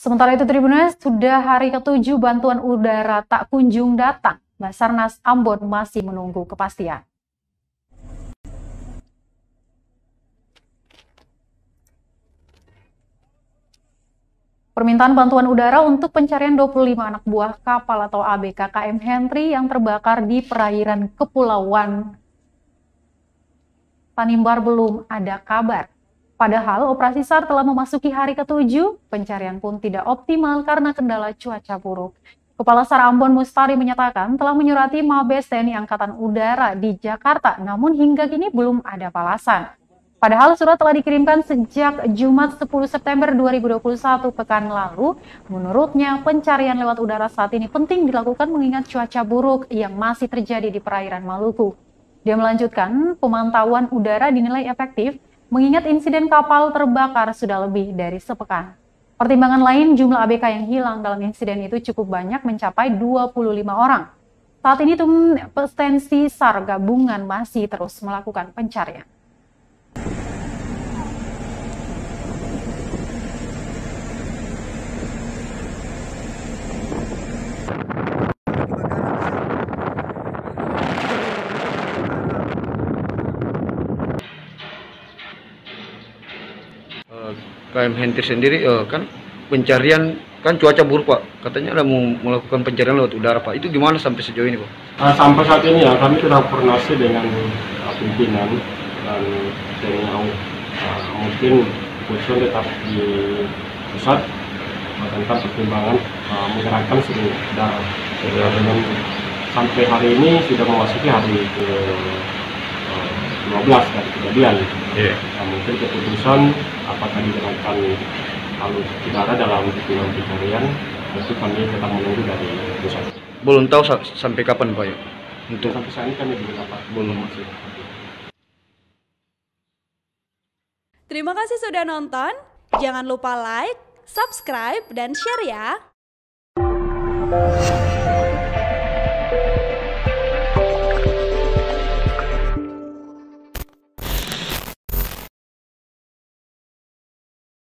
Sementara itu Tribuners, sudah hari ke-7 bantuan udara tak kunjung datang. Basarnas Ambon masih menunggu kepastian. Permintaan bantuan udara untuk pencarian 25 anak buah kapal atau ABK KM Henry yang terbakar di perairan Kepulauan Tanimbar belum ada kabar. Padahal operasi SAR telah memasuki hari ke-7, pencarian pun tidak optimal karena kendala cuaca buruk. Kepala SAR Ambon Mustari menyatakan telah menyurati Mabes TNI Angkatan Udara di Jakarta, namun hingga kini belum ada balasan. Padahal surat telah dikirimkan sejak Jumat 10 September 2021 pekan lalu. Menurutnya, pencarian lewat udara saat ini penting dilakukan mengingat cuaca buruk yang masih terjadi di perairan Maluku. Dia melanjutkan, pemantauan udara dinilai efektif mengingat insiden kapal terbakar sudah lebih dari sepekan. Pertimbangan lain, jumlah ABK yang hilang dalam insiden itu cukup banyak mencapai 25 orang. Saat ini tim ekstensi SAR gabungan masih terus melakukan pencarian. KM Henry sendiri kan pencarian kan cuaca buruk Pak, katanya ada mau melakukan pencarian lewat udara Pak, itu gimana sampai sejauh ini Pak? Sampai saat ini ya kami sudah koordinasi dengan pimpinan dan TNI AU, mungkin keputusan tetap di pusat tentang pertimbangan menggerakkan seluruh udara. Dengan sampai hari ini sudah memasuki hari ke 12 dari kejadian. Mungkin keputusan apakah digerakkan alur udara dalam pencarian, tentu kami tetap menunggu dari pusat. Belum tahu sampai kapan Pak ya? Untuk sampai saat ini kami belum dapat masih. Terima kasih sudah nonton. Jangan lupa like, subscribe, dan share ya.